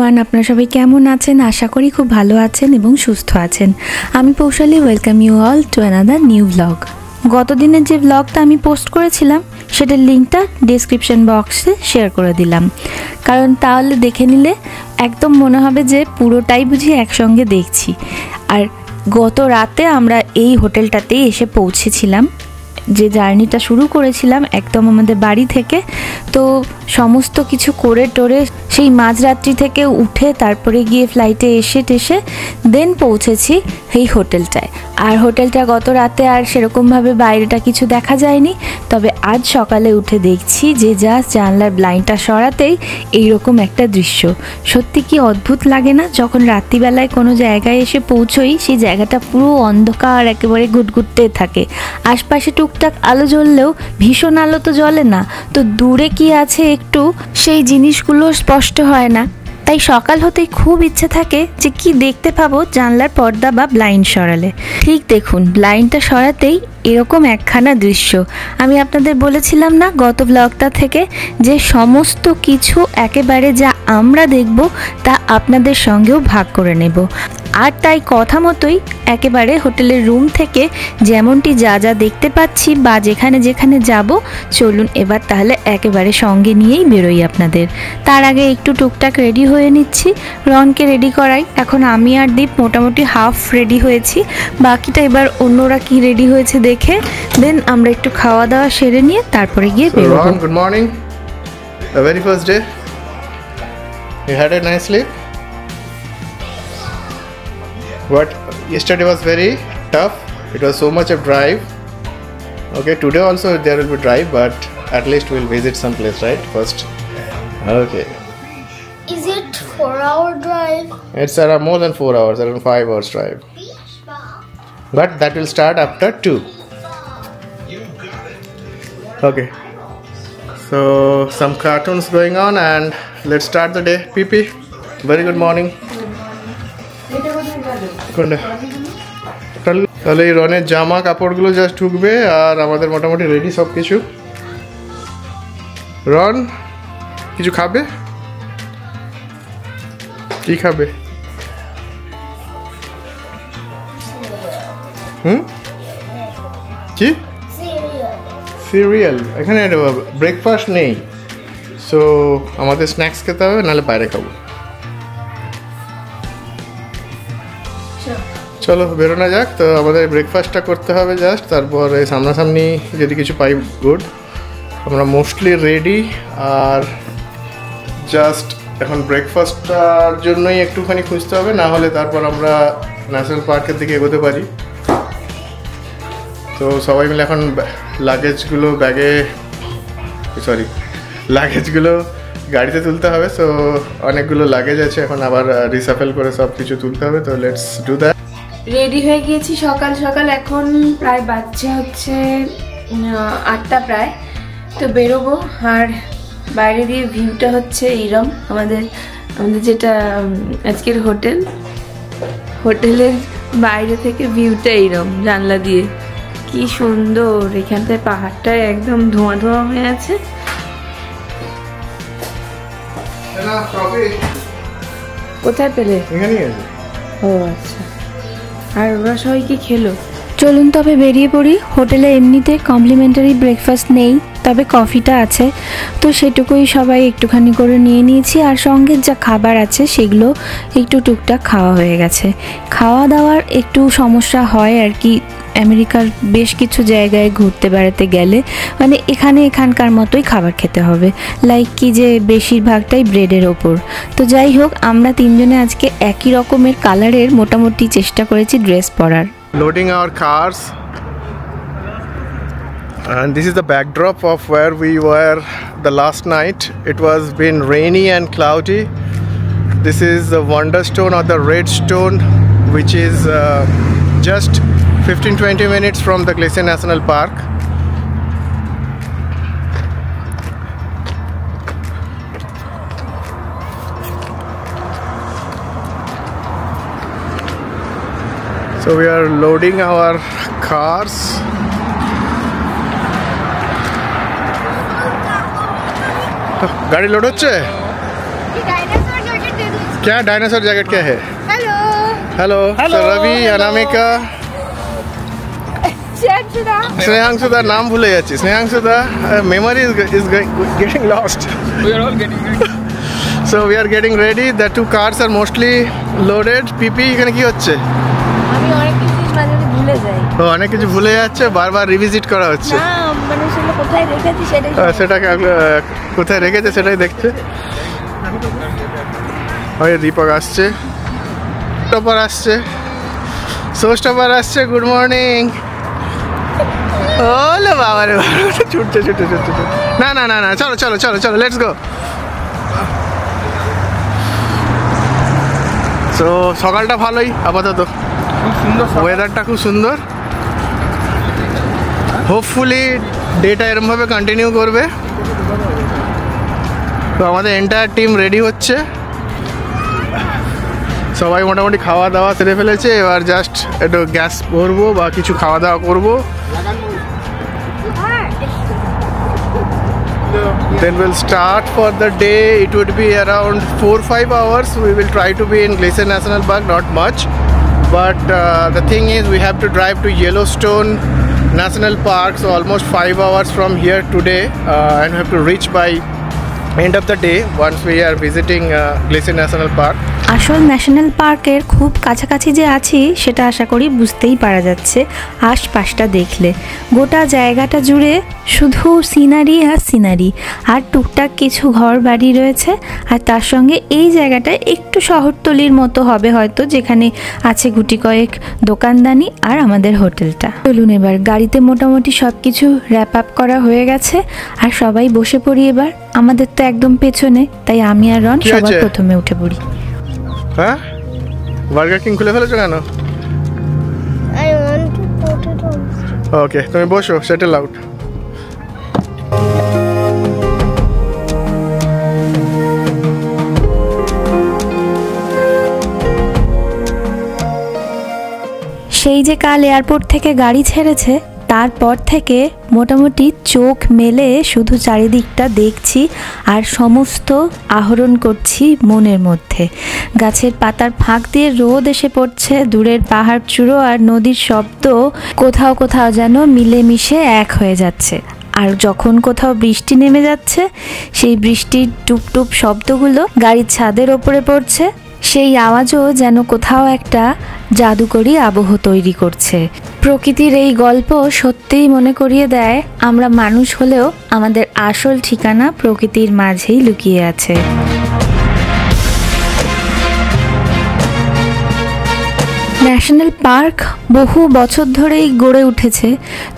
Everyone, আপনারা সবাই কেমন আছেন? আশা করি খুব ভালো আছেন এবং সুস্থ আছেন। আমি Poushali, welcome you all to another new blog. গত দিনের যে ব্লগটা আমি পোস্ট করেছিলাম সেটার লিঙ্কটা ডেসক্রিপশন বক্সে শেয়ার করে দিলাম, কারণ তাহলে দেখে নিলে একদম মনে হবে যে পুরোটাই বুঝি একসঙ্গে দেখছি। আর গত রাতে আমরা এই হোটেলটাতেই এসে পৌঁছেছিলাম, যে জার্নিটা শুরু করেছিলাম একদম আমাদের বাড়ি থেকে। তো সমস্ত কিছু করে টোরে সেই মাঝরাত্রি থেকে উঠে তারপরে গিয়ে ফ্লাইটে এসে টেসে দেন পৌঁছেছি এই হোটেলটায়। আর হোটেলটা গত রাতে আর সেরকমভাবে বাইরেটা কিছু দেখা যায়নি, তবে আজ সকালে উঠে দেখছি যে জাস্ট জানলার ব্লাইন্ডটা সরাতেই এইরকম একটা দৃশ্য। সত্যি কি অদ্ভুত লাগে না? যখন রাত্রিবেলায় কোনো জায়গায় এসে পৌঁছোই, সেই জায়গাটা পুরো অন্ধকার একেবারে ঘুটঘুটতে থাকে। আশপাশে টুকটাক আলো জ্বললেও ভীষণ আলো তো জ্বলে না, তো দূরে কি আছে একটু সেই জিনিসগুলো স্পষ্ট হয় না। তাই সকাল হতেই খুব ইচ্ছে থাকে যে কি দেখতে পাবো জানলার পর্দা বা ব্লাইন্ড সরালে। ঠিক দেখুন, ব্লাইন্ডটা সরাতেই এরকম একখানা দৃশ্য। আমি আপনাদের বলেছিলাম না গত ব্লগটা থেকে যে সমস্ত কিছু একেবারে যা আমরা দেখব তা আপনাদের সঙ্গেও ভাগ করে নেব। আর তাই কথা মতোই একেবারে হোটেলের রুম থেকে যেমনটি যা যা দেখতে পাচ্ছি বা যেখানে যেখানে যাব, চলুন এবার তাহলে একেবারে সঙ্গে নিয়েই বেরোই আপনাদের। তার আগে একটু টুকটাক রেডি হয়ে নিচ্ছি, রনকে রেডি করাই। এখন আমি আর দীপ মোটামুটি হাফ রেডি হয়েছি, বাকিটা এবার অন্যরা কি রেডি হয়েছে দেখে দেন আমরা একটু খাওয়া দাওয়া সেরে নিয়ে তারপরে গিয়ে বেরোবো। Good morning, the very first day. You had a nice sleep? What yesterday was very tough. It was so much of drive. Okay, today also there will be drive, but at least we'll visit some place, right? First. Okay. Is it 4-hour drive? It's around more than 4 hours, around 5 hours drive. But that will start after 2. Okay. So some cartoons going on and let's start the day. Pipi, very good morning. তাহলে এই রনের জামা কাপড়গুলো just ঢুকবে আর আমাদের মোটামুটি ready সব কিছু। রন কিছু খাবে? কি খাবে? কি? সিরিয়াল। এখানে ব্রেকফাস্ট নেই, সো আমাদের স্ন্যাক্স খেতে হবে, নাহলে বাইরে খাবো। চলো বেরোনো যাক। তো আমাদের ব্রেকফাস্টটা করতে হবে জাস্ট, তারপর এই সামনাসামনি যদি কিছু পাই গুড। আমরা মোস্টলি রেডি, আর জাস্ট এখন ব্রেকফাস্টটার জন্যই একটুখানি খুঁজতে হবে, না হলে তারপর আমরা ন্যাশনাল পার্কের দিকে এগোতে পারি। তো সবাই মিলে এখন লাগেজগুলো গাড়িতে তুলতে হবে। সো অনেকগুলো লাগেজ আছে, এখন আবার রিসাফেল করে সব কিছু তুলতে হবে। তো লেটস ডু দ্যাট। রেডি হয়ে গিয়েছি সকাল সকাল, এখন প্রায় বাজছে হচ্ছে 8টা প্রায়। তো বেরোবো, আর বাইরে দিয়ে ভিউটা হচ্ছে এইরকম। আমাদের যেটা আজকের হোটেলের বাইরে থেকে ভিউটা এইরকম, জানলা দিয়ে কি সুন্দর। এখানটায় পাহাড়টায় একদম ধোঁয়া ধোঁয়া হয়ে আছে। কোথায় পেলে? ও আচ্ছা। আর ওরা সবাই কি খেলো? চলুন তবে বেরিয়ে পড়ি। হোটেলে এমনিতে কমপ্লিমেন্টারি ব্রেকফাস্ট নেই, তবে কফিটা আছে, তো সেটুকুই সবাই একটুখানি করে নিয়ে নিয়েছি। আর সঙ্গে যা খাবার আছে সেগুলো একটু টুকটাক খাওয়া হয়ে গেছে। খাওয়া দাওয়ার একটু সমস্যা হয় আর কি আমেরিকার বেশ কিছু জায়গায় ঘুরতে বেড়াতে গেলে, মানে এখানকার মতোই খাবার খেতে হবে, লাইক কি যে বেশিরভাগটাই ব্রেডের ওপর। তো যাই হোক, আমরা তিনজনে আজকে একই রকমের কালারের মোটামুটি চেষ্টা করেছি ড্রেস পরার। Loading our cars, and this is the backdrop of where we were the last night. It was been rainy and cloudy. This is the Wonderstone or the Red Stone, which is just 15-20 minutes from the Glacier National Park. So we are loading our cars. গাড়ি load হচ্ছে? क्या dinosaur jacket क्या है? Hello hello Ravi Anamika स्नेहांशुदा नाम भूले যাচ্ছি স্নেহাংশুদা memory is getting lost. We are all getting ready. So we are getting ready. The two cars are mostly loaded. পিপি এখানে কি হচ্ছে? আমি অনেক কিছু মাঝে মাঝে ভুলে যাই। ও অনেক কিছু ভুলে যাচ্ছে, বারবার রিভিজিট করা হচ্ছে। না মানে সেটা কোথায় রেখেছি সেটাকে কোথায় রেখেছে সেটাই দেখছে। ওই দীপক আসছে, টপার আসছে, সোস টপার আসছে। Good morning. ওলে বাবা রে ছুটছে ছুটছে ছুটছে। না না না না চলো চলো চলো চলো লেটস গো। সো সকালটা ভালোই আপাতত, খুব সুন্দর ওয়েদারটা খুব সুন্দর। হোপফুলি ডেটা এরমভাবে কন্টিনিউ করবে। তো আমাদের এন্টায়ার টিম রেডি হচ্ছে, সবাই মোটামুটি খাওয়া দাওয়া সেরে ফেলেছে। এবার জাস্ট একটু গ্যাস ভরবো বা কিছু খাওয়া দাওয়া করবো। Then we'll start for the day. It would be around 4-5 hours. We will try to be in Glacier National Park, not much. But the thing is, we have to drive to Yellowstone National Park, so almost 5 hours from here today, and we have to reach by end of the day once we are visiting Glacier National Park. আসল national পার্কের খুব কাছাকাছি যে আছি সেটা আশা করি বুঝতেই পারা যাচ্ছে আশপাশটা দেখলে। গোটা জায়গাটা জুড়ে শুধু সিনারি আর সিনারি, আর টুকটাক কিছু ঘর বাড়ি রয়েছে। আর তার সঙ্গে এই জায়গাটা একটু শহরতলির মতো হবে হয়তো, যেখানে আছে গুটি কয়েক দোকানদানি আর আমাদের হোটেলটা। চলুন এবার গাড়িতে মোটামুটি সব কিছু র্যাপ আপ করা হয়ে গেছে, আর সবাই বসে পড়ি এবার। আমাদের তো একদম পেছনে, তাই আমি আর রন সবার প্রথমে উঠে পড়ি। হ্যাঁ বার্গার কিং খুলে ফেলেছো কেন? I want to put it on. ওকে তুমি বসো, সেটেল আউট। সেই যে কাল এয়ারপোর্ট থেকে গাড়ি ছেড়েছে তারপর থেকে মোটামুটি চোখ মেলে শুধু চারিদিকটা দেখছি আর সমস্ত আহরণ করছি মনের মধ্যে। গাছের পাতার ফাঁক দিয়ে রোদ এসে পড়ছে, দূরের পাহাড় চূড়ো আর নদীর শব্দ কোথাও কোথাও যেন মিলেমিশে এক হয়ে যাচ্ছে। আর যখন কোথাও বৃষ্টি নেমে যাচ্ছে, সেই বৃষ্টির টুপটুপ শব্দগুলো গাড়ির ছাদের ওপরে পড়ছে, সেই আওয়াজও যেন কোথাও একটা জাদুকরী আবহ তৈরি করছে। প্রকৃতির এই গল্প সত্যিই মনে করিয়ে দেয় আমরা মানুষ হলেও আমাদের আসল ঠিকানা প্রকৃতির মাঝেই লুকিয়ে আছে। ন্যাশনাল পার্ক বহু বছর ধরেই গড়ে উঠেছে,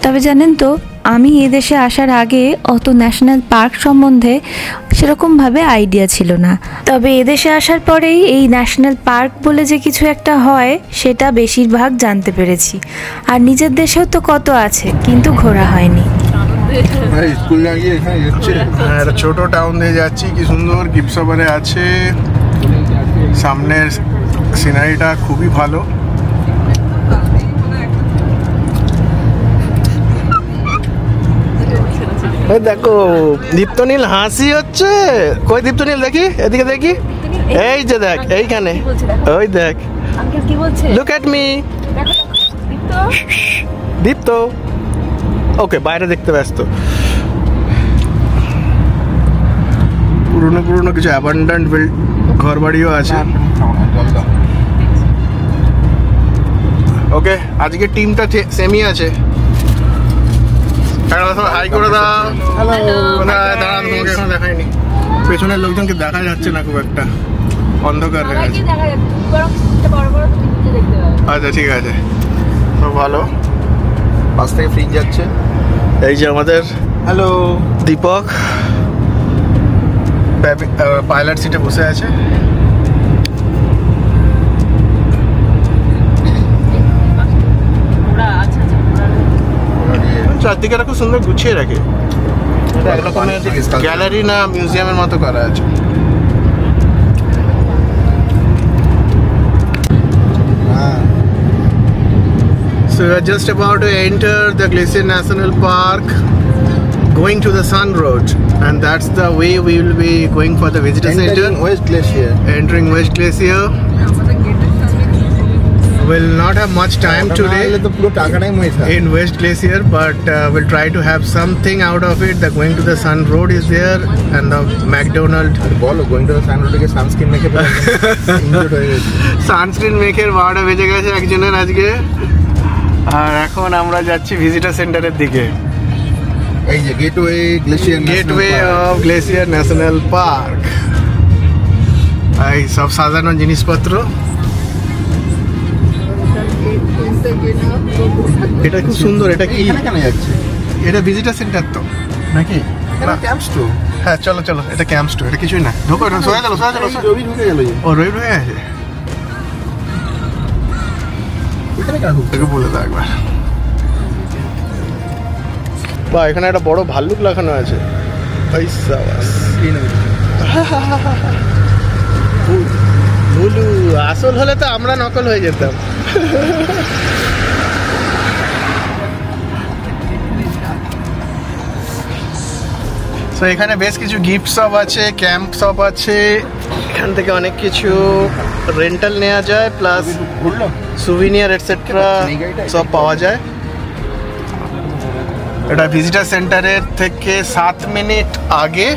তবে জানেন তো আমি এদেশে আসার আগে অত ন্যাশনাল পার্ক সম্বন্ধে সেরকমভাবে আইডিয়া ছিল না। তবে এদেশে আসার পরেই এই ন্যাশনাল পার্ক বলে যে কিছু একটা হয় সেটা বেশিরভাগ জানতে পেরেছি। আর নিজের দেশেও তো কত আছে, কিন্তু ঘোরা হয়নি। একটা ছোট টাউন দিয়ে যাচ্ছি, কি সুন্দর গিফটসবারে আছে, সামনের সিনারিটা খুবই ভালো। দেখো দীপ্তনীল হাসি হচ্ছে। কই দীপ্তনীল দেখি, এদিকে দেখি, এই যে দেখ এইখানে, ওই দেখ, লুক এট মি। দীপ্ত ওকে বাইরে দেখতে ব্যস্ত। পুরনো পুরনো কিছু অ্যাবান্ডেন্ট ঘর বাড়িও আছে। ওকে আজকে টিমটা সেমই আছে। হাই করে দাও। দাঁড়ান, তোমাকে এখন দেখায়নি। পেছনের লোকজনকে দেখা যাচ্ছে না খুব একটা, অন্ধকার হয়ে গেছে। আচ্ছা ঠিক আছে, খুব ভালো। পাশ থেকে ফ্রিজ যাচ্ছে। এই যে আমাদের হ্যালো দীপক পাইলট সিটে বসে আছে। চারদিকে খুব সুন্দর গুছিয়ে রাখে, গ্যালারি না মিউজিয়ামের মতো করা আছে। So we are just about to enter the Glacier National Park. going to the Sun Road, and that's the way we will be going for the visitor center. West Glacier. Entering West Glacier. We'll not have much time today in West Glacier, but we'll try to have something out of it. The going to the Sun Road is there, and the McDonald's. Going to the Sun Road ke sunscreen make sunscreen মেখের 12টা বেজে গেছে একজনের আজকে, আর এখন আমরা যাচ্ছি visitor সেন্টারের দিকে। এই যে gateway of glacier national park. এই সব সাজানো জিনিসপত্র। এটা খুব সুন্দর। এটা কি কেন যাচ্ছে? এটা ভিজিটার সেন্টার তো নাকি? ক্যাম্পস তো। হ্যাঁ চলো চলো, এটা ক্যাম্পস তো, এটা কিছুই না। ঢোকো সোজা চলো, সোজা চলো। রবি ঢুকে গেল। ও রবি ঢুকে গেছে, এখানে কেন ঢুকতে বলে দাও একবার। বা এখানে একটা বড় ভাল্লুক লাগানো আছে। ভুলু আসল হলে তো আমরা নকল হয়ে যেতাম। তো এখানে বেশ কিছু গিফট শপ আছে, ক্যাম্প শপ আছে, এখান থেকে অনেক কিছু রেন্টাল নেওয়া যায়, প্লাস সুভিনিয়ার এটসেট্রা সব পাওয়া যায়। এটা ভিজিটার সেন্টারের থেকে 7 মিনিট আগে।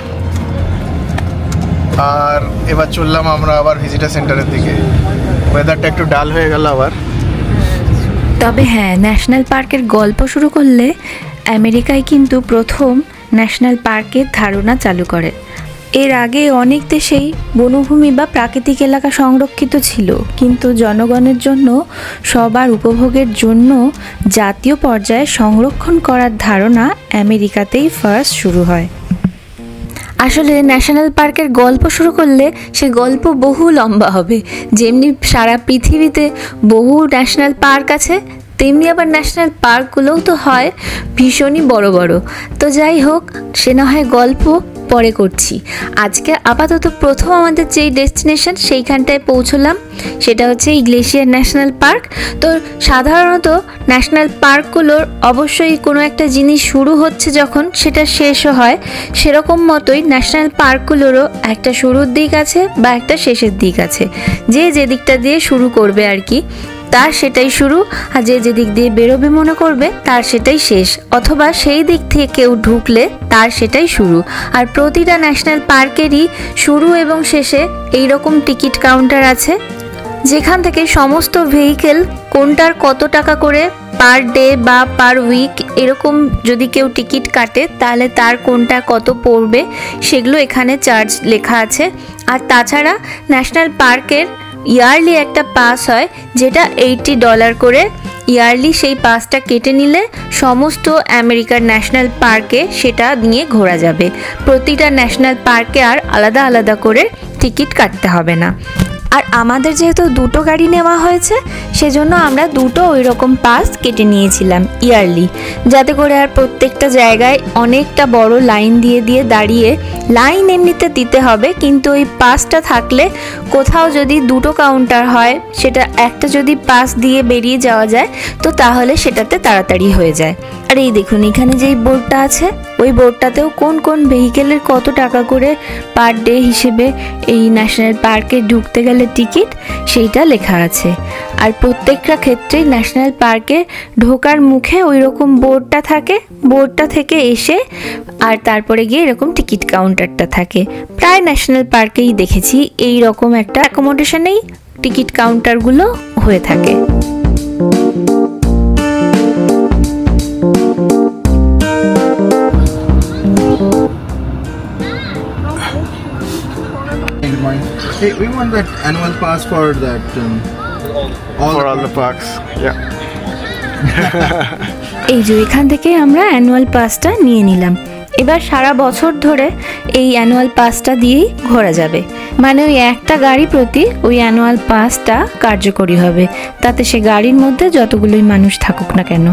আর এবার চললাম আমরা আবার ভিজিটার সেন্টারের দিকে। ওয়েদারটা একটু ডাল হয়ে গেল আবার। তবে হ্যাঁ, ন্যাশনাল পার্কের গল্প শুরু করলে আমেরিকায় কিন্তু প্রথম ন্যাশনাল পার্কের ধারণা চালু করে। এর আগে অনেক দেশেই বনভূমি বা প্রাকৃতিক এলাকা সংরক্ষিত ছিল, কিন্তু জনগণের জন্য সবার উপভোগের জন্য জাতীয় পর্যায়ে সংরক্ষণ করার ধারণা আমেরিকাতেই ফার্স্ট শুরু হয়। আসলে ন্যাশনাল পার্কের গল্প শুরু করলে সে গল্প বহু লম্বা হবে। যেমনি সারা পৃথিবীতে বহু ন্যাশনাল পার্ক আছে, তেমনি আবার ন্যাশনাল পার্কগুলোও তো হয় ভীষণই বড় বড়। তো যাই হোক, সে না হয় গল্প পরে করছি। আজকে আপাতত প্রথম আমাদের যেই ডেস্টিনেশন সেইখানটায় পৌঁছলাম, সেটা হচ্ছে এই গ্লেশিয়ার ন্যাশনাল পার্ক। তো সাধারণত ন্যাশনাল পার্কগুলোর অবশ্যই কোনো একটা জিনিস শুরু হচ্ছে যখন সেটা শেষও হয়, সেরকম মতোই ন্যাশনাল পার্কগুলোরও একটা শুরুর দিক আছে বা একটা শেষের দিক আছে। যে দিকটা দিয়ে শুরু করবে আর কি, তার সেটাই শুরু, আর যে দিক দিয়ে বেরোবে মনে করবে তার সেটাই শেষ, অথবা সেই দিক থেকে কেউ ঢুকলে তার সেটাই শুরু। আর প্রতিটা ন্যাশনাল পার্কেরই শুরু এবং শেষে এইরকম টিকিট কাউন্টার আছে, যেখান থেকে সমস্ত ভেহিকেল কোনটার কত টাকা করে পার ডে বা পার উইক এরকম যদি কেউ টিকিট কাটে তাহলে তার কোনটা কত পড়বে সেগুলো এখানে চার্জ লেখা আছে। আর তাছাড়া ন্যাশনাল পার্কের ইয়ারলি একটা পাস হয়, যেটা $80 করে ইয়ারলি। সেই পাসটা কেটে নিলে সমস্ত আমেরিকার ন্যাশনাল পার্কে সেটা নিয়ে ঘোরা যাবে। প্রতিটা ন্যাশনাল পার্কে আর আলাদা আলাদা করে টিকিট কাটতে হবে না। আর আমাদের যেহেতু দুটো গাড়ি নেওয়া হয়েছে, সেজন্য আমরা দুটো ওই রকম পাস কেটে নিয়েছিলাম ইয়ারলি, যাতে করে আর প্রত্যেকটা জায়গায় অনেকটা বড় লাইন দিয়ে দাঁড়িয়ে, লাইন এমনিতে দিতে হবে, কিন্তু ওই পাসটা থাকলে কোথাও যদি দুটো কাউন্টার হয়, সেটা একটা যদি পাস দিয়ে বেরিয়ে যাওয়া যায় তো তাহলে সেটাতে তাড়াতাড়ি হয়ে যায়। আর এই দেখুন, এখানে যেই বোর্ডটা আছে ওই বোর্ডটাতেও কোন কোন ভেহিকেলের কত টাকা করে পার ডে হিসেবে এই ন্যাশনাল পার্কে ঢুকতে গেলে টিকিট সেইটা লেখা আছে। আর প্রত্যেকটা ক্ষেত্রেই ন্যাশনাল পার্কে ঢোকার মুখে ওই রকম বোর্ডটা থাকে, বোর্ডটা থেকে এসে আর তারপরে গিয়ে এরকম টিকিট কাউন্টারটা থাকে। প্রায় ন্যাশনাল পার্কেই দেখেছি এই রকম একটা অ্যাকোমোডেশনেই টিকিট কাউন্টারগুলো হয়ে থাকে। Hey, we want that annual pass for that all the parks. Yeah. এই যে এখান থেকে আমরা অ্যানুয়াল পাসটা নিয়ে নিলাম। এবার সারা বছর ধরে এই অ্যানুয়াল পাসটা দিয়েই ঘোরা যাবে, মানে ওই একটা গাড়ি প্রতি ওই অ্যানুয়াল পাসটা কার্যকরী হবে, তাতে সে গাড়ির মধ্যে যতগুলোই মানুষ থাকুক না কেন।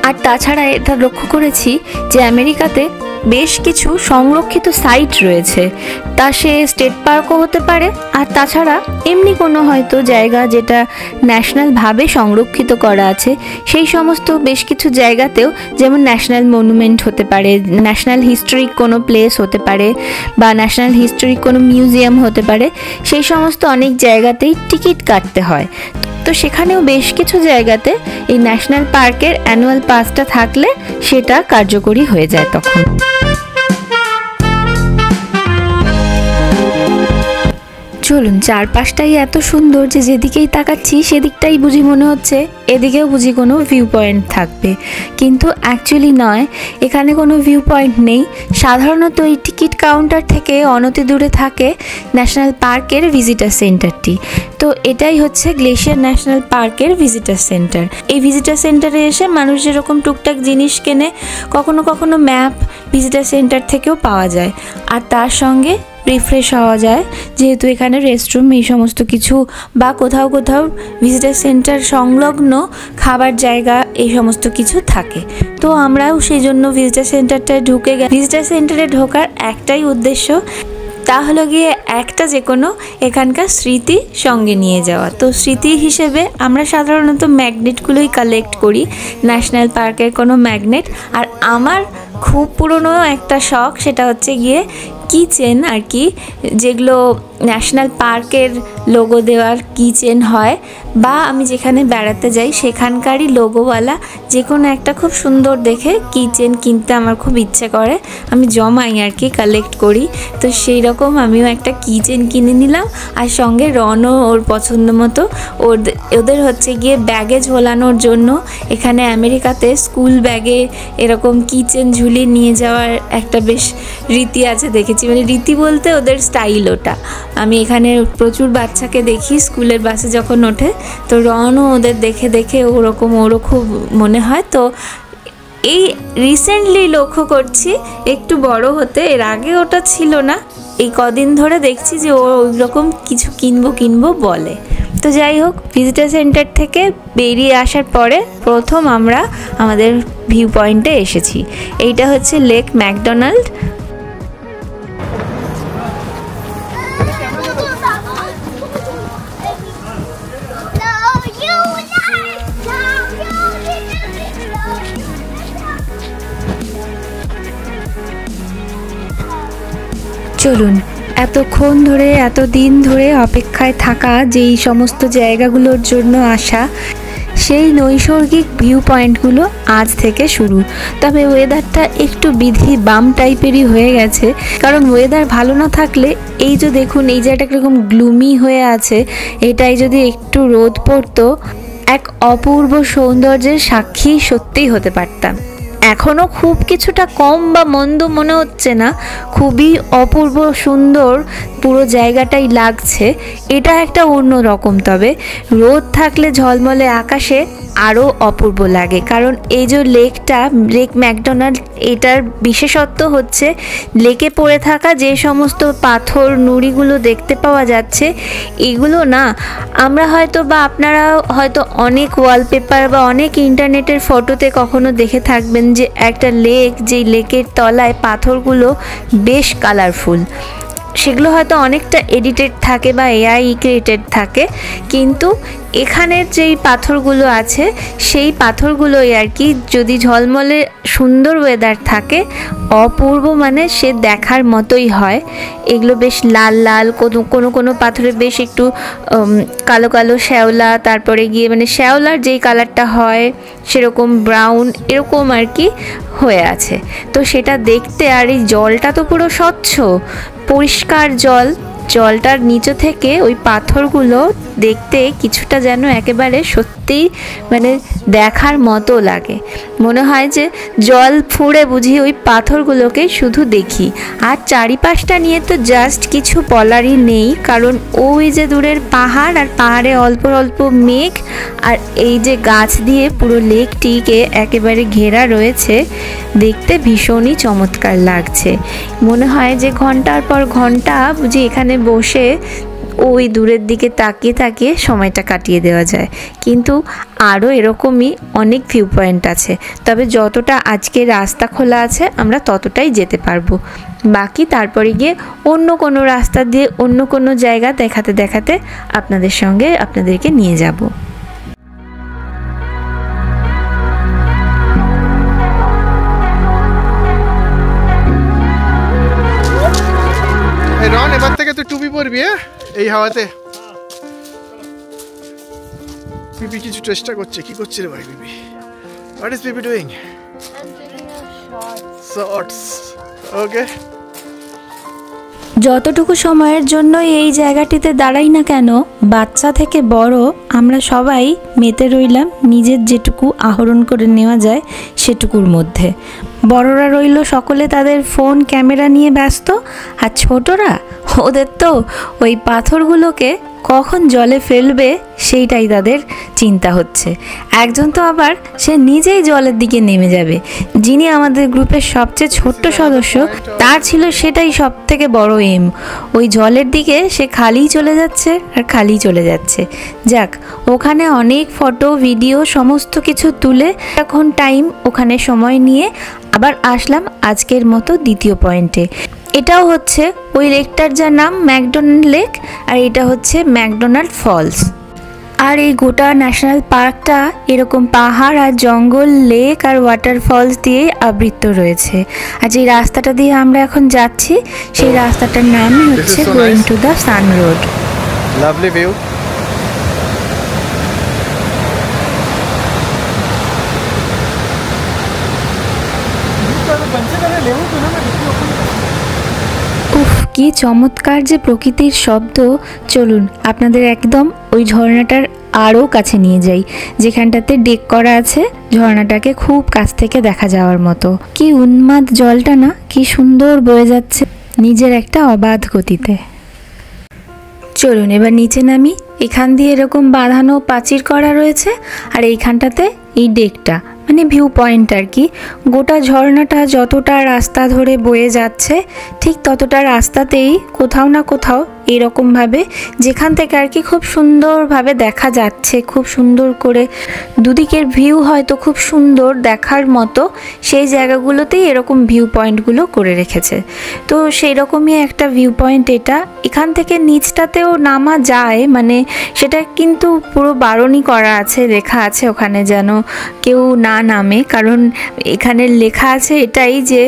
আর তাছাড়া এটা লক্ষ্য করেছি যে আমেরিকাতে বেশ কিছু সংরক্ষিত সাইট রয়েছে, তা সে স্টেট পার্কও হতে পারে, আর তাছাড়া এমনি কোনো হয়তো জায়গা যেটা ন্যাশনালভাবে সংরক্ষিত করা আছে সেই সমস্ত বেশ কিছু জায়গাতেও, যেমন ন্যাশনাল মনুমেন্ট হতে পারে, ন্যাশনাল হিস্টোরিক কোনো প্লেস হতে পারে, বা ন্যাশনাল হিস্টোরিক কোনো মিউজিয়াম হতে পারে, সেই সমস্ত অনেক জায়গাতেই টিকিট কাটতে হয়। তো সেখানেও বেশ কিছু জায়গাতে এই ন্যাশনাল পার্কের অ্যানুয়াল পাসটা থাকলে সেটা কার্যকরী হয়ে যায় তখন। চলুন, চারপাশটাই এত সুন্দর যে যেদিকেই তাকাচ্ছি সেদিকটাই বুঝি মনে হচ্ছে এদিকেও বুঝি কোনো ভিউ পয়েন্ট থাকবে, কিন্তু অ্যাকচুয়ালি নয়, এখানে কোনো ভিউ পয়েন্ট নেই। সাধারণত এই টিকিট কাউন্টার থেকে অনতি দূরে থাকে ন্যাশনাল পার্কের ভিজিটার সেন্টারটি। তো এটাই হচ্ছে গ্লেশিয়ার ন্যাশনাল পার্কের ভিজিটার সেন্টার। এই ভিজিটার সেন্টারে এসে মানুষ যেরকম টুকটাক জিনিস কেনে, কখনো কখনো ম্যাপ ভিজিটার সেন্টার থেকেও পাওয়া যায়, আর তার সঙ্গে রিফ্রেশ হওয়া যায়, যেহেতু এখানে রেস্টরুম এই সমস্ত কিছু, বা কোথাও কোথাও ভিজিটার সেন্টার সংলগ্ন খাবার জায়গা এই সমস্ত কিছু থাকে। তো আমরাও সেই জন্য ভিজিটার সেন্টারটায় ঢুকে ভিজিটার সেন্টারে ঢোকার একটাই উদ্দেশ্য, তা হলো গিয়ে একটা যে কোনো এখানকার স্মৃতি সঙ্গে নিয়ে যাওয়া। তো স্মৃতি হিসেবে আমরা সাধারণত ম্যাগনেটগুলোই কালেক্ট করি, ন্যাশনাল পার্কের কোনো ম্যাগনেট। আর আমার খুব পুরনো একটা শখ, সেটা হচ্ছে গিয়ে কিচেন আর কি, যেগুলো ন্যাশনাল পার্কের লোগো দেওয়ার কিচেন হয়, বা আমি যেখানে বেড়াতে যাই সেখানকারই লোগোওয়ালা যে কোনো একটা খুব সুন্দর দেখে কিচেন কিনতে আমার খুব ইচ্ছে করে, আমি জমাই আর কি, কালেক্ট করি। তো সেই রকম আমিও একটা কিচেন কিনে নিলাম, আর সঙ্গে রনও ওর পছন্দ মতো ওদের হচ্ছে গিয়ে ব্যাগে ঝোলানোর জন্য এখানে আমেরিকাতে স্কুল ব্যাগে এরকম কিচেন ঝুলিয়ে নিয়ে যাওয়ার একটা বেশ রীতি আছে দেখেছি, মানে রীতি বলতে ওদের স্টাইল ওটা। আমি এখানে প্রচুর বাচ্চাকে দেখি স্কুলের বাসে যখন ওঠে, তো রনও ওদের দেখে দেখে ওরকম ওরও খুব মনে হয়। তো এই রিসেন্টলি লক্ষ্য করছি একটু বড় হতে, এর আগে ওটা ছিল না, এই কদিন ধরে দেখছি যে ও ওইরকম কিছু কিনবো বলে। তো যাই হোক, ভিজিটার সেন্টার থেকে বেরিয়ে আসার পরে প্রথম আমরা আমাদের ভিউ পয়েন্টে এসেছি। এইটা হচ্ছে লেক ম্যাকডোনাল্ড। চলুন, এতক্ষণ ধরে এতদিন ধরে অপেক্ষায় থাকা যেই সমস্ত জায়গাগুলোর জন্য আসা, সেই নৈসর্গিক ভিউ পয়েন্টগুলো আজ থেকে শুরু। তবে ওয়েদারটা একটু বিধি বাম টাইপেরই হয়ে গেছে, কারণ ওয়েদার ভালো না থাকলে এই যে দেখুন এই জায়গাটা কীরকম গ্লুমি হয়ে আছে, এটাই যদি একটু রোদ পড়তো এক অপূর্ব সৌন্দর্যের সাক্ষী সত্যিই হতে পারতাম। এখনও খুব কিছুটা কম বা মন্দ মনে হচ্ছে না, খুবই অপূর্ব সুন্দর পুরো জায়গাটাই লাগছে। এটা একটা অন্য রকম, তবে রোদ থাকলে ঝলমলে আকাশে আরও অপূর্ব লাগে। কারণ এই যে লেক ম্যাকডোনাল্ড, এটার বিশেষত্ব হচ্ছে লেকে পড়ে থাকা যে সমস্ত পাথর নুড়িগুলো দেখতে পাওয়া যাচ্ছে, এগুলো না আমরা হয়তো বা আপনারা হয়তো অনেক ওয়ালপেপার বা অনেক ইন্টারনেটের ফটোতে কখনো দেখে থাকবেন যে একটা লেক, যেই লেকের তলায় পাথরগুলো বেশ কালারফুল, সেগুলো হয়তো অনেকটা এডিটেড থাকে বা এআই ক্রিয়েটেড থাকে, কিন্তু এখানের যেই পাথরগুলো আছে সেই পাথরগুলোই আর কি যদি ঝলমলে সুন্দর ওয়েদার থাকে অপূর্ব, মানে সে দেখার মতোই হয়। এগুলো বেশ লাল লাল, কোনো পাথরে বেশ একটু কালো কালো শ্যাওলা, তারপরে গিয়ে মানে শ্যাওলার যেই কালারটা হয় সেরকম ব্রাউন, এরকম আর কি হয়ে আছে। তো সেটা দেখতে, আর এই জলটা তো পুরো স্বচ্ছ পরিষ্কার জলটার নিচে থেকে ওই পাথরগুলো দেখতে কিছুটা যেন একেবারে সত্যিই মানে দেখার মতো লাগে, মনে হয় যে জল ফুঁড়ে বুঝি ওই পাথরগুলোকে শুধু দেখি। আর চারিপাশটা নিয়ে তো জাস্ট কিছু বলারই নেই, কারণ ওই যে দূরের পাহাড়, আর পাহাড়ে অল্প অল্প মেঘ, আর এই যে গাছ দিয়ে পুরো লেকটিকে একেবারে ঘেরা রয়েছে, দেখতে ভীষণই চমৎকার লাগছে। মনে হয় যে ঘন্টার পর ঘন্টা বুঝি এখানে বসে ওই দূরের দিকে তাকিয়ে তাকিয়ে সময়টা কাটিয়ে দেওয়া যায়। কিন্তু আরও এরকমই অনেক ভিউ পয়েন্ট আছে, তবে যতটা আজকে রাস্তা খোলা আছে আমরা ততটাই যেতে পারবো। বাকি তারপরে গিয়ে অন্য কোনো রাস্তা দিয়ে অন্য কোনো জায়গা দেখাতে দেখাতে আপনাদেরকে নিয়ে যাব। রন, এবার থেকে তুই টুপি পরবি এই হাওয়াতে। পিপি কিছু চেষ্টা করছে। কি করছে রে ভাই PP? What is PP doing? Shorts. Okay. যতটুকু সময়ের জন্য এই জায়গাটিতে দাঁড়াই না কেন, বাচ্চা থেকে বড় আমরা সবাই মেতে রইলাম নিজের যেটুকু আহরণ করে নেওয়া যায় সেটুকুর মধ্যে। বড়রা রইল সকলে তাদের ফোন ক্যামেরা নিয়ে ব্যস্ত, আর ছোটরা ওদের তো ওই পাথরগুলোকে কখন জলে ফেলবে সেইটাই তাদের চিন্তা হচ্ছে। একজন তো আবার সে নিজেই জলের দিকে নেমে যাবে। যিনি আমাদের গ্রুপের সবচেয়ে ছোট্ট সদস্য, তার ছিল সেটাই সব থেকে বড় এম। ওই জলের দিকে সে খালিই চলে যাচ্ছে আর খালিই চলে যাচ্ছে। যাক, ওখানে অনেক ফটো ভিডিও সমস্ত কিছু তুলে এখন টাইম ওখানে সময় নিয়ে আবার আসলাম আজকের মতো দ্বিতীয় পয়েন্টে। এটাও হচ্ছে ওই লেকটার যার নাম ম্যাকডোনাল্ড লেক, আর এটা হচ্ছে ম্যাকডোনাল্ড ফলস। আর এই গোটা ন্যাশনাল পার্কটা এরকম পাহাড় আর জঙ্গল, লেক আর ওয়াটারফলস দিয়ে আবৃত রয়েছে। আর যে রাস্তাটা দিয়ে আমরা এখন যাচ্ছি সেই রাস্তাটার নাম হচ্ছে going to the sun road. Lovely view. উফ, কি চমৎকার যে প্রকৃতির শব্দ। চলুন আপনাদের একদম ওই ঝর্ণাটার আরও কাছে নিয়ে যাই, যেখানটাতে ডেক করা আছে, ঝর্ণাটাকে খুব কাছ থেকে দেখা যাওয়ার মতো। কি উন্মাদ জলটা না, কি সুন্দর বয়ে যাচ্ছে নিজের একটা অবাধ গতিতে। চলুন এবার নিচে নামি। এখান দিয়ে এরকম বাঁধানো প্রাচীর করা রয়েছে, আর এইখানটাতে এই ডেকটা মানে ভিউ পয়েন্ট আর কি। গোটা ঝর্ণাটা যতটা রাস্তা ধরে বয়ে যাচ্ছে ঠিক ততটা রাস্তাতেই কোথাও না কোথাও এরকমভাবে যেখান থেকে আর কি খুব সুন্দরভাবে দেখা যাচ্ছে, খুব সুন্দর করে দুদিকের ভিউ হয়তো খুব সুন্দর দেখার মতো, সেই জায়গাগুলোতেই এরকম ভিউ পয়েন্টগুলো করে রেখেছে। তো সেই রকমই একটা ভিউ পয়েন্ট এটা। এখান থেকে নিচটাতেও নামা যায়, মানে সেটা কিন্তু পুরো বারণই করা আছে, লেখা আছে ওখানে যেন কেউ না নামে। কারণ এখানে লেখা আছে এটাই যে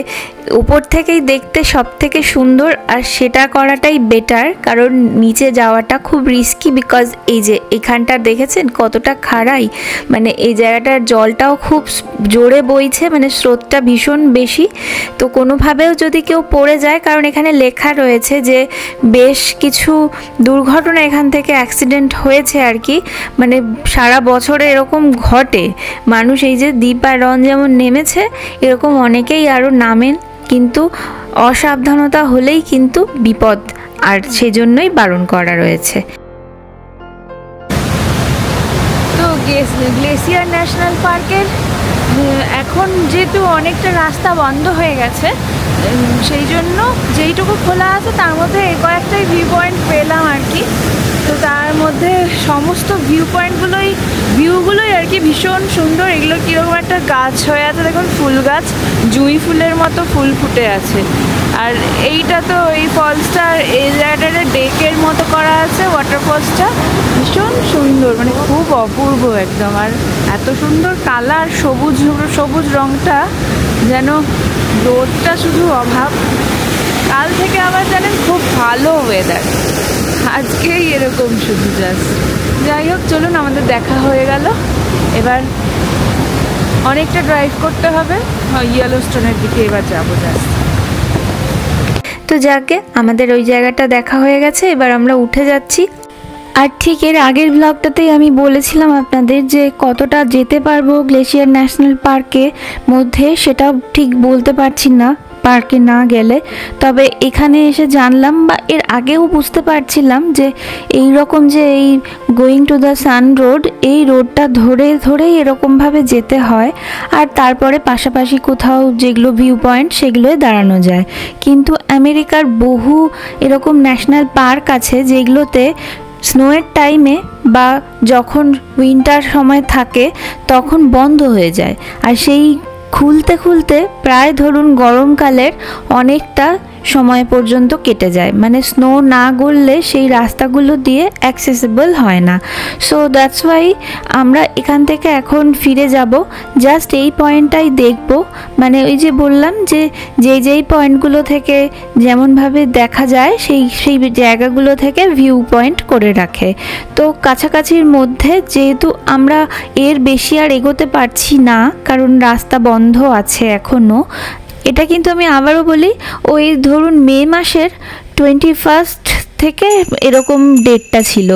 উপর থেকেই দেখতে সব থেকে সুন্দর, আর সেটা করাটাই বেটার। কারণ নিচে যাওয়াটা খুব রিস্কি, বিকজ এই যে এখানটা দেখেছেন কতটা খাড়াই, মানে এই জায়গাটার জলটাও খুব জোরে বইছে, মানে স্রোতটা ভীষণ বেশি। তো কোনোভাবেও যদি কেউ পড়ে যায়, কারণ এখানে লেখা রয়েছে যে বেশ কিছু দুর্ঘটনা এখান থেকে অ্যাক্সিডেন্ট হয়েছে আর কি, মানে সারা বছরে এরকম ঘটে। মানুষ এই যে দীপ আর রন যেমন নেমেছে, এরকম অনেকেই আরও নামেন, কিন্তু অসাবধানতা হলেই কিন্তু বিপদ, আর সেজন্যই বারণ করা রয়েছে। তো গ্লেসিয়ার ন্যাশনাল পার্কের এখন যেহেতু অনেকটা রাস্তা বন্ধ হয়ে গেছে, সেই জন্য যেইটুকু খোলা আছে তার মধ্যে কয়েকটাই ভিউ পয়েন্ট পেলাম আর কি। তো তার মধ্যে সমস্ত ভিউগুলোই আর কি ভীষণ সুন্দর। এগুলো কীরকম একটা গাছ হয়ে আছে, দেখুন ফুল গাছ, জুঁই ফুলের মতো ফুল ফুটে আছে। আর এইটা তো এই ফলসটার এই জায়গাটা ডেকের মতো করা আছে, ওয়াটারফলসটা ভীষণ সুন্দর, মানে খুব অপূর্ব একদম। আর এত সুন্দর কালার, সবুজ সবুজ রঙটা, যেন রোদটা শুধু অভাব। কাল থেকে আবার জানেন খুব ভালো ওয়েদার, আজকেই এরকম শুধু জাস্ট। যাই হোক, চলুন আমাদের দেখা হয়ে গেল। এবার অনেকটা ড্রাইভ করতে হবে, ইয়েলোস্টোনের দিকে এবার যাবো জাস্ট। তো যাকে আমাদের ওই জায়গাটা দেখা হয়ে গেছে, এবার আমরা উঠে যাচ্ছি। আর ঠিক এর আগের ব্লগটাতেই আমি বলেছিলাম আপনাদের যে কতটা যেতে পারবো গ্লেশিয়ার ন্যাশনাল পার্কের মধ্যে, সেটা ঠিক বলতে পারছি না। পার্কে না গেলে। তবে এখানে এসে জানলাম বা এর আগেও বুঝতে পারছিলাম যে এই রকম যে এই going to the sun road, এই রোডটা ধরে ধরেই এরকমভাবে যেতে হয়, আর তারপরে পাশাপাশি কোথাও যেগুলো ভিউ পয়েন্ট সেগুলোয় দাঁড়ানো যায়। কিন্তু আমেরিকার বহু এরকম ন্যাশনাল পার্ক আছে যেগুলোতে স্নোয়ের টাইমে বা যখন উইন্টার সময় থাকে তখন বন্ধ হয়ে যায়, আর সেই খুলতে খুলতে প্রায় ধরুন গরমকালের অনেকটা সময় পর্যন্ত কেটে যায়, মানে স্নো না গললে সেই রাস্তাগুলো দিয়ে অ্যাক্সেসিবল হয় না। সো দ্যাটস ওয়াই আমরা এখান থেকে এখন ফিরে যাব, জাস্ট এই পয়েন্টটাই দেখব। মানে ওই যে বললাম যে যেই পয়েন্টগুলো থেকে যেমনভাবে দেখা যায় সেই জায়গাগুলো থেকে ভিউ পয়েন্ট করে রাখে। তো কাছাকাছির মধ্যে যেহেতু আমরা এর বেশি আর এগোতে পারছি না কারণ রাস্তা বন্ধ আছে এখনও। এটা কিন্তু আমি আবারও বলি, ওই ধরুন মে মাসের 21 থেকে এরকম ডেটটা ছিল।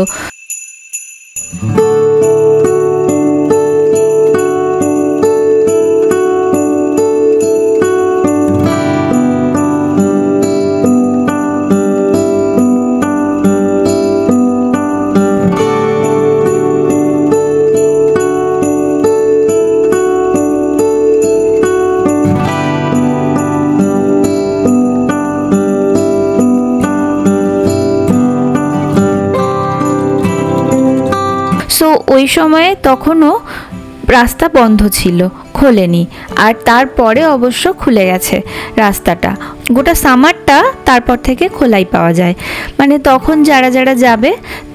ওই সময়ে তখনও রাস্তা বন্ধ ছিল, খোলেনি, আর তারপরে অবশ্য খুলে গেছে রাস্তাটা। গোটা সামারটা তারপর থেকে খোলাই পাওয়া যায়, মানে তখন যারা যারা যাবে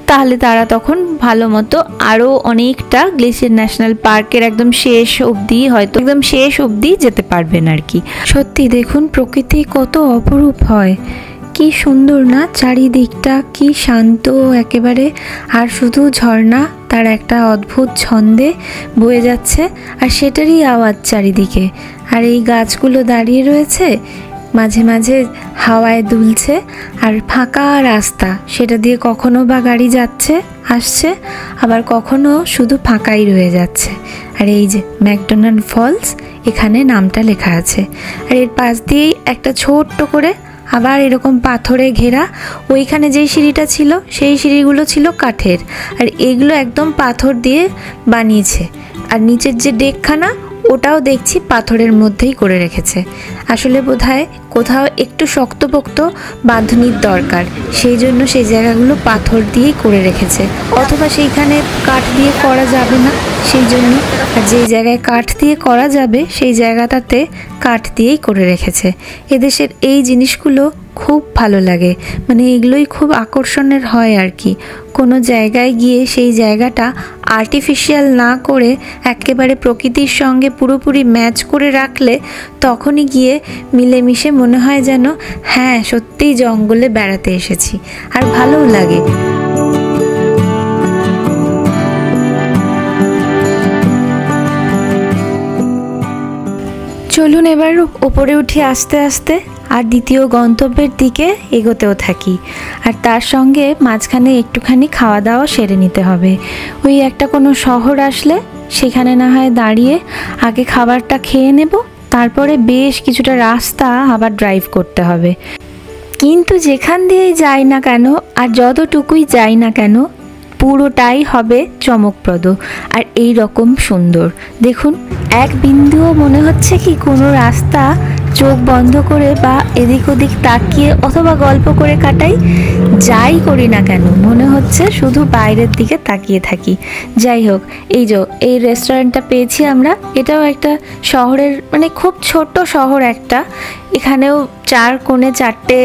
তাহলে তারা তখন ভালো মতো আরও অনেকটা গ্লেসিয়ার ন্যাশনাল পার্কের একদম শেষ অবধি যেতে পারবেন আর কি। সত্যি দেখুন প্রকৃতি কত অপরূপ হয়, কি সুন্দর না, চারিদিকটা কি শান্ত একেবারে, আর শুধু ঝর্ণা তার একটা অদ্ভুত ছন্দে বয়ে যাচ্ছে আর সেটারই আওয়াজ চারিদিকে। আর এই গাছগুলো দাঁড়িয়ে রয়েছে, মাঝে মাঝে হাওয়ায় দুলছে, আর ফাঁকা রাস্তা, সেটা দিয়ে কখনো বা গাড়ি যাচ্ছে আসছে, আবার কখনো শুধু ফাঁকাই রয়ে যাচ্ছে। আর এই যে ম্যাকডোনাল্ড ফলস, এখানে নামটা লেখা আছে, আর এর পাশ দিয়েই একটা ছোট্ট করে আবার এরকম পাথরে ঘেরা, ওইখানে যেই সিঁড়িটা ছিল সেই সিঁড়িগুলো ছিল কাঠের, আর এগুলো একদম পাথর দিয়ে বানিয়েছে। আর নিচের যে ডেকখানা ওটাও দেখছি পাথরের মধ্যেই করে রেখেছে। আসলে বোধহয় কোথাও একটু শক্তপোক্ত বাঁধনির দরকার, সেই জন্য সেই জায়গাগুলো পাথর দিয়েই করে রেখেছে, অথবা সেইখানে কাঠ দিয়ে করা যাবে না সেই জন্য, আর যেই জায়গায় কাঠ দিয়ে করা যাবে সেই জায়গাটাতে কাঠ দিয়েই করে রেখেছে। এদেশের এই জিনিসগুলো খুব ভালো লাগে, মানে এগুলোই খুব আকর্ষণের হয় আর কি। কোনো জায়গায় গিয়ে সেই জায়গাটা আর্টিফিশিয়াল না করে একেবারে প্রকৃতির সঙ্গে পুরোপুরি ম্যাচ করে রাখলে তখনই গিয়ে মিলেমিশে মনে হয় যেন হ্যাঁ সত্যিই জঙ্গলে বেড়াতে এসেছি, আর ভালোও লাগে। চলুন এবার ওপরে উঠি আস্তে আস্তে, আর দ্বিতীয় গন্তব্যের দিকে এগোতেও থাকি, আর তার সঙ্গে মাঝখানে একটুখানি খাওয়া দাওয়া সেরে নিতে হবে। ওই একটা কোনো শহর আসলে সেখানে না হয় দাঁড়িয়ে আগে খাবারটা খেয়ে নেব, তারপরে বেশ কিছুটা রাস্তা আবার ড্রাইভ করতে হবে। কিন্তু যেখান দিয়েই যাই না কেন আর যতটুকুই যাই না কেন পুরোটাই হবে চমকপ্রদ আর এই রকম সুন্দর। দেখুন এক বিন্দুও মনে হচ্ছে কি কোনো রাস্তা চোখ বন্ধ করে বা এদিক ওদিক তাকিয়ে অথবা গল্প করে কাটাই, যাই করি না কেন মনে হচ্ছে শুধু বাইরের দিকে তাকিয়ে থাকি। যাই হোক, এই রেস্টুরেন্টটা পেয়েছি আমরা, এটাও একটা শহরের মানে খুব ছোট শহর একটা, এখানেও চার কোণে চারটে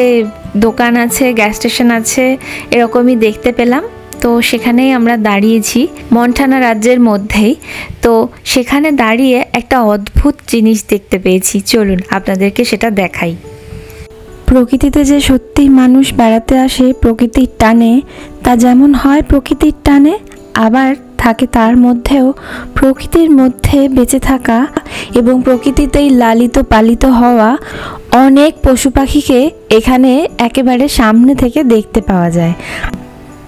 দোকান আছে, গ্যাস স্টেশন আছে, এরকমই দেখতে পেলাম। তো সেখানেই আমরা দাঁড়িয়েছি, মন্টানা রাজ্যের মধ্যেই। তো সেখানে দাঁড়িয়ে একটা অদ্ভুত জিনিস দেখতে পেয়েছি, চলুন আপনাদেরকে সেটা দেখাই। প্রকৃতিতে যে সত্যি মানুষ বেড়াতে আসে প্রকৃতির টানে, তা যেমন হয় প্রকৃতির টানে, আবার থাকে তার মধ্যেও প্রকৃতির মধ্যে বেঁচে থাকা এবং প্রকৃতিতেই লালিত পালিত হওয়া অনেক পশু পাখিকে এখানে একেবারে সামনে থেকে দেখতে পাওয়া যায়।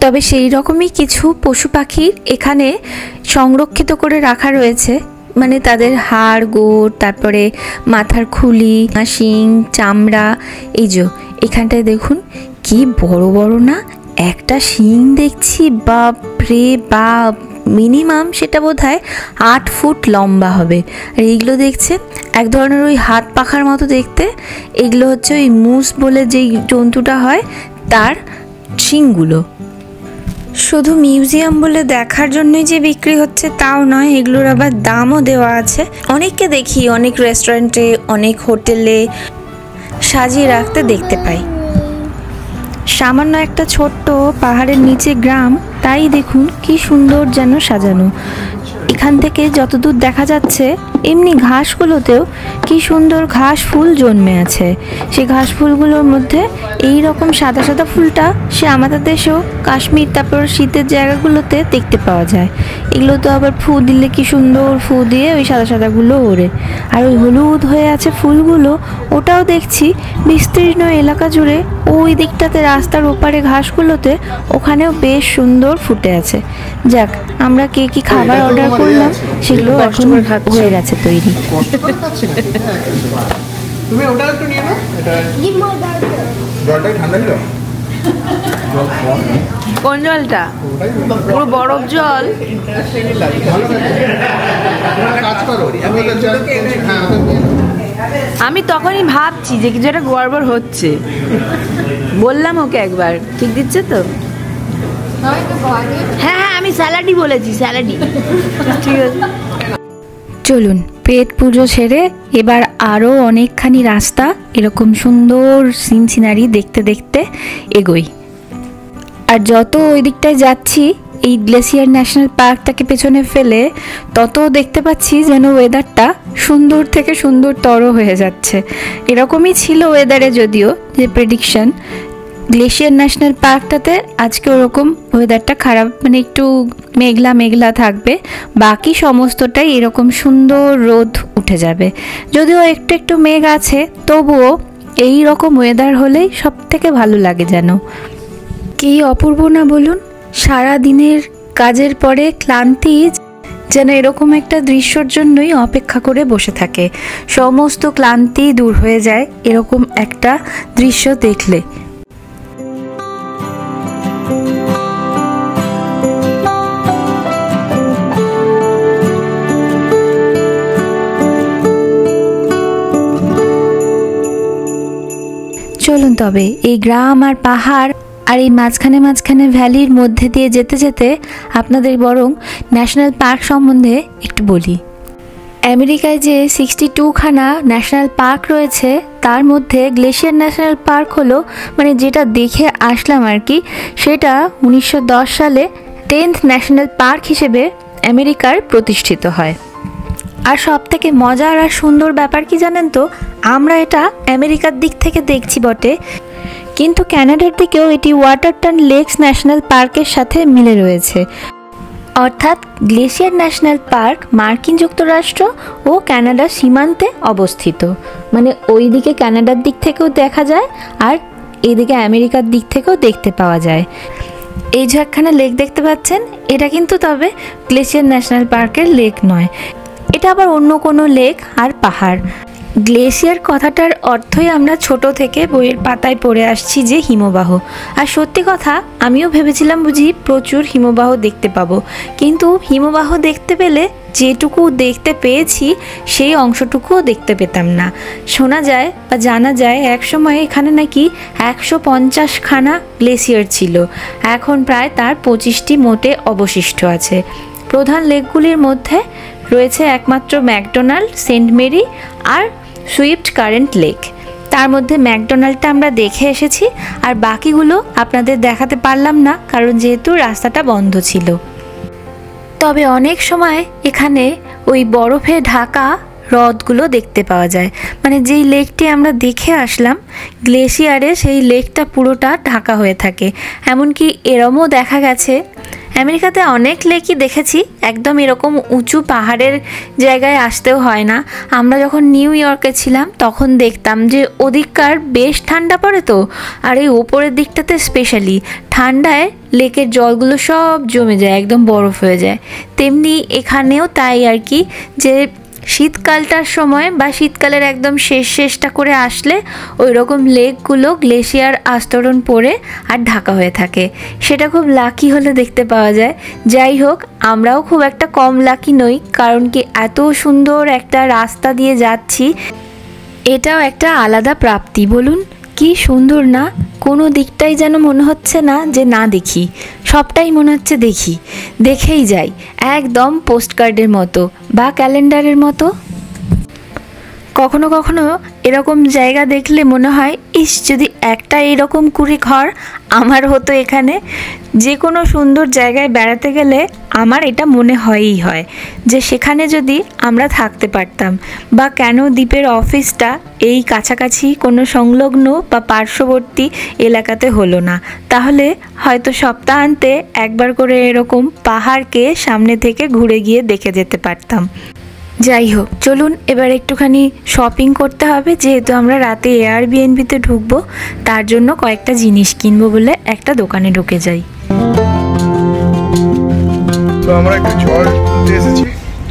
তবে সেই রকমই কিছু পশু পাখির এখানে সংরক্ষিত করে রাখা রয়েছে, মানে তাদের হাড় গোড়, তারপরে মাথার খুলি, শিং, চামড়া। এই যে এখানটায় দেখুন কি বড় বড় না একটা শিং দেখছি, বাপ রে বাপ, মিনিমাম সেটা বোধহয় 8 ফুট লম্বা হবে। আর এইগুলো দেখছেন এক ধরনের ওই হাত পাখার মতো দেখতে, এগুলো হচ্ছে ওই মুস বলে যেই জন্তুটা হয় তার শিংগুলো। শুধু মিউজিয়াম বলে দেখার জন্যই যে বিক্রি হচ্ছে তাও নয়, এগুলোর আবার দামও দেওয়া আছে। অনেককে দেখি অনেক রেস্টুরেন্টে, অনেক হোটেলে সাজিয়ে রাখতে দেখতে পাই। সামান্য একটা ছোট্ট পাহাড়ের নিচে গ্রাম, তাই দেখুন কি সুন্দর যেন সাজানো। এখান থেকে যতদূর দেখা যাচ্ছে এমনি ঘাসগুলোতেও কি সুন্দর ঘাস ফুল জন্মে আছে। সেই ঘাস ফুলগুলোর মধ্যে এই রকম সাদা সাদা ফুলটা সে আমাদের দেশেও কাশ্মীর তারপর শীতের জায়গাগুলোতে দেখতে পাওয়া যায়। এগুলো তো আবার ফু দিলে কি সুন্দর ফু দিয়ে ওই সাদা সাদাগুলো ওড়ে। আর ওই হলুদ হয়ে আছে ফুলগুলো, ওটাও দেখছি বিস্তীর্ণ এলাকা জুড়ে ওই দিকটাতে রাস্তার ওপারে ঘাসগুলোতে ওখানেও বেশ সুন্দর ফুটে আছে। যাক, আমরা কে কি খাবার অর্ডার করলাম সেগুলো এখন হয়ে গেছে তৈরি। তুমি ওটা একটু নিয়ে নাও, এটা Give my daughter. জলটা ঠান্ডা ছিল। কোন জলটা? পুরো বরফ জল। কাজ করো, আমি তখনই ভাবছি যে কিছু একটা গড়বড় হচ্ছে, বললাম ওকে একবার, ঠিক দিচ্ছে তো? হ্যাঁ হ্যাঁ, আমি স্যালাডই বলেছি, স্যালাডই। ঠিক আছে, চলুন পেট পুজো সেরে এবার আরও অনেকখানি রাস্তা এরকম সুন্দর সিন সিনারি দেখতে দেখতে এগোই। আর যত ওই দিকটায় যাচ্ছি এই গ্লেসিয়ার ন্যাশনাল পার্কটাকে পেছনে ফেলে, তত দেখতে পাচ্ছি যেন ওয়েদারটা সুন্দর থেকে সুন্দরতর হয়ে যাচ্ছে। এরকমই ছিল ওয়েদারে, যদিও যে প্রেডিকশন গ্লেসিয়ার ন্যাশনাল পার্কটাতে আজকে ওরকম ওয়েদারটা খারাপ, মানে একটু মেঘলা মেঘলা থাকবে, বাকি সমস্তটাই এরকম সুন্দর রোদ উঠে যাবে। যদিও একটু একটু মেঘ আছে, তবুও এই রকম ওয়েদার হলেই সব থেকে ভালো লাগে যেন। কি অপূর্ব না বলুন? সারা দিনের কাজের পরে ক্লান্তি যেন এরকম একটা দৃশ্যর জন্যই অপেক্ষা করে বসে থাকে। সমস্ত ক্লান্তি দূর হয়ে যায় এরকম একটা দৃশ্য দেখলে। চলুন তবে এই গ্রাম আর পাহাড় আর এই মাঝখানে মাঝখানে ভ্যালির মধ্যে দিয়ে যেতে যেতে আপনাদের বরং ন্যাশনাল পার্ক সম্বন্ধে একটু বলি। আমেরিকায় যে 62খানা ন্যাশনাল পার্ক রয়েছে তার মধ্যে গ্লেশিয়ার ন্যাশনাল পার্ক হলো, মানে যেটা দেখে আসলাম আর কি, সেটা 1910 সালে 10th ন্যাশনাল পার্ক হিসেবে আমেরিকার প্রতিষ্ঠিত হয়। আর সব থেকে মজার আর সুন্দর ব্যাপার কি জানেন তো, আমরা এটা আমেরিকার দিক থেকে দেখছি বটে, কিন্তু কানাডার দিকেও এটি ওয়াটারটন লেকস ন্যাশনাল পার্কের সাথে মিলে রয়েছে। অর্থাৎ গ্লেসিয়ার ন্যাশনাল পার্ক মার্কিন যুক্তরাষ্ট্র ও কানাডার সীমান্তে অবস্থিত, মানে ওই দিকে কানাডার দিক থেকেও দেখা যায় আর এদিকে আমেরিকার দিক থেকেও দেখতে পাওয়া যায়। এই যে একখানা লেক দেখতে পাচ্ছেন, এটা কিন্তু তবে গ্লেসিয়ার ন্যাশনাল পার্কের লেক নয়, এটা আবার অন্য কোনো লেক আর পাহাড়। গ্লেসিয়ার কথাটার অর্থই আমরা ছোট থেকে বইয়ের পাতায় পড়ে আসছি যে হিমবাহ। আর সত্যি কথা, আমিও ভেবেছিলাম বুঝি প্রচুর হিমবাহ দেখতে পাবো, কিন্তু হিমবাহ দেখতে পেলে যেটুকু দেখতে পেয়েছি সেই অংশটুকুও দেখতে পেতাম না। শোনা যায় বা জানা যায় একসময় এখানে নাকি 150খানা গ্লেসিয়ার ছিল, এখন প্রায় তার 25টি মোটে অবশিষ্ট আছে। প্রধান লেকগুলির মধ্যে রয়েছে একমাত্র ম্যাকডোনাল্ড, সেন্ট মেরি আর সুইফট কারেন্ট লেক। তার মধ্যে ম্যাকডোনাল্ডটা আমরা দেখে এসেছি, আর বাকিগুলো আপনাদের দেখাতে পারলাম না কারণ যেহেতু রাস্তাটা বন্ধ ছিল। তবে অনেক সময় এখানে ওই বরফে ঢাকা হ্রদগুলো দেখতে পাওয়া যায়, মানে যেই লেকটি আমরা দেখে আসলাম গ্লেসিয়ারে সেই লেকটা পুরোটা ঢাকা হয়ে থাকে। এমনকি এরমও দেখা গেছে আমেরিকাতে অনেক লেকই দেখেছি, একদম এরকম উঁচু পাহাড়ের জায়গায় আসতেও হয় না। আমরা যখন নিউ ইয়র্কে ছিলাম তখন দেখতাম যে ওদিককার বেশ ঠান্ডা পড়ে তো, আর এই ওপরের দিকটাতে স্পেশালি ঠান্ডায় লেকের জলগুলো সব জমে যায়, একদম বরফ হয়ে যায়। তেমনি এখানেও তাই আর কি, যে শীতকালটার সময় বা শীতকালের একদম শেষটা করে আসলে ওই রকম লেকগুলো গ্লেশিয়ার আস্তরণ পড়ে আর ঢাকা হয়ে থাকে। সেটা খুব লাকি হলে দেখতে পাওয়া যায়। যাই হোক, আমরাও খুব একটা কম লাকি নই, কারণ কি এত সুন্দর একটা রাস্তা দিয়ে যাচ্ছি, এটাও একটা আলাদা প্রাপ্তি। বলুন কি সুন্দর না? কোনো দিকটাই যেন মনে হচ্ছে না যে না দেখি, সবটাই মনে হচ্ছে দেখি, দেখেই যাই, একদম পোস্টকার্ডের মতো বা ক্যালেন্ডারের মতো। কখনো কখনো এরকম জায়গা দেখলে মনে হয়, ইস যদি একটা এরকম কুড়ি ঘর আমার হতো এখানে। যে কোনো সুন্দর জায়গায় বেড়াতে গেলে আমার এটা মনে হয়ই হয় যে সেখানে যদি আমরা থাকতে পারতাম, বা কেন দ্বীপের অফিসটা এই কাছাকাছি কোনো সংলগ্ন বা পার্শ্ববর্তী এলাকাতে হলো না, তাহলে হয়তো সপ্তাহান্তে একবার করে এরকম পাহাড়কে সামনে থেকে ঘুরে গিয়ে দেখে যেতে পারতাম। যাই হোক, চলুন এবার একটুখানি শপিং করতে হবে, যেহেতু আমরা রাতে এয়ারবিএনবিতে ঢুকবো, তার জন্য কয়েকটা জিনিস কিনবো বলে একটা দোকানে ঢুকে যাই। তো আমরা একটু জল তুলতে এসেছি,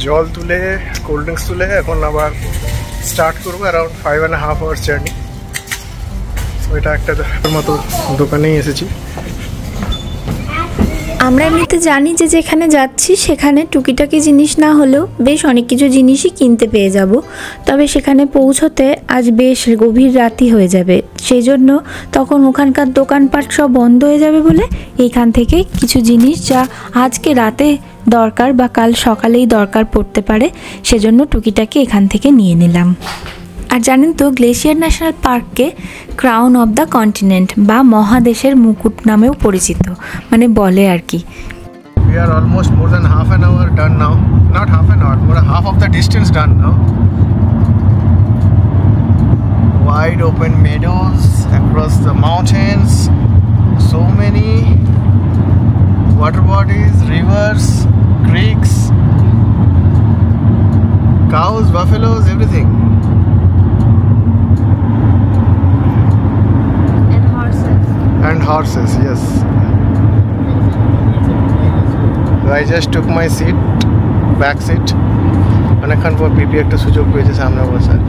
জল তুলে কোল্ড ড্রিঙ্কস তুলে এখন আবার স্টার্ট করবো অ্যারাউন্ড 5.5 hours জার্নি। তো এটা একটা মতো দোকানেই এসেছি। আমরা এমনিতে জানি যে যেখানে যাচ্ছি সেখানে টুকিটাকি জিনিস না হলেও বেশ অনেক কিছু জিনিসই কিনতে পেয়ে যাব, তবে সেখানে পৌঁছতে আজ বেশ গভীর রাতই হয়ে যাবে। সেই জন্য তখন ওখানকার দোকানপাট সব বন্ধ হয়ে যাবে বলে এইখান থেকে কিছু জিনিস যা আজকে রাতে দরকার বা কাল সকালেই দরকার পড়তে পারে, সেজন্য টুকিটাকি এখান থেকে নিয়ে নিলাম। আর জানেন তো, গ্লেশিয়ার ন্যাশনাল পার্ককে ক্রাউন অফ দ্য কন্টিনেন্ট বা মহাদেশের মুকুট নামেও পরিচিত, মানে বলে আর কি। We are almost more than half an hour done now. Not half an hour, more than half of the distance done now. Wide open meadows across the mountains. So many water bodies, rivers, creeks, cows, buffaloes, everything. And horses, yes. I just took my seat, back seat. অনেকক্ষণ পর পিপি একটা সুযোগ পেয়েছে সামনে বসার।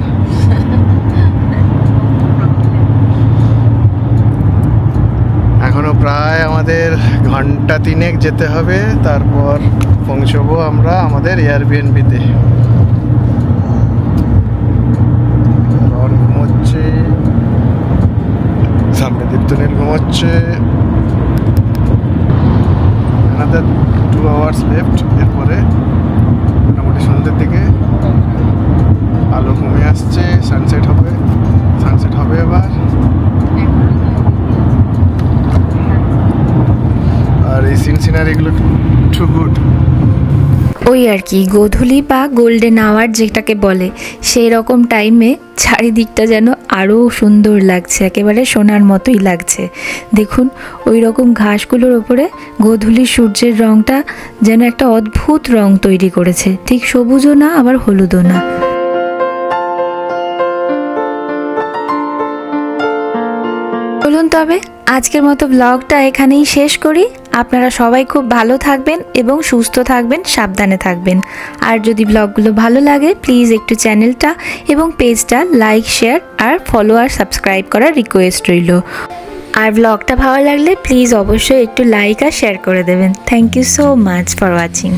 এখনো প্রায় আমাদের ঘন্টা 3 যেতে হবে, তারপর পৌঁছবো আমরা আমাদের এয়ারবিএনবিতে। রন ঘুমোচ্ছে, সামনে দীপ্তনীল ঘুমোচ্ছে। another 2 hours left, এরপরে মোটামুটি সন্ধ্যের দিকে আলো কমে আসছে, সানসেট হবে এবার। আর এই সিনারিগুলো টু গুড। ওই আর কি, গোধূলি বা গোল্ডেন আওয়ার যেটাকে বলে, সেই রকম টাইমে চারিদিকটা যেন আরও সুন্দর লাগছে, একেবারে সোনার মতোই লাগছে। দেখুন ওই রকম ঘাসগুলোর ওপরে গোধূলি সূর্যের রঙটা যেন একটা অদ্ভুত রং তৈরি করেছে, ঠিক সবুজও না আবার হলুদও না। চলুন তবে আজকের মতো ব্লগটা এখানেই শেষ করি। আপনারা সবাই খুব ভালো থাকবেন এবং সুস্থ থাকবেন, সাবধানে থাকবেন। আর যদি ব্লগগুলো ভালো লাগে প্লিজ একটু চ্যানেলটা এবং পেজটা লাইক, শেয়ার আর ফলো আর সাবস্ক্রাইব করার রিকোয়েস্ট রইল। আর ব্লগটা ভালো লাগলে প্লিজ অবশ্যই একটু লাইক আর শেয়ার করে দেবেন। Thank you so much for watching.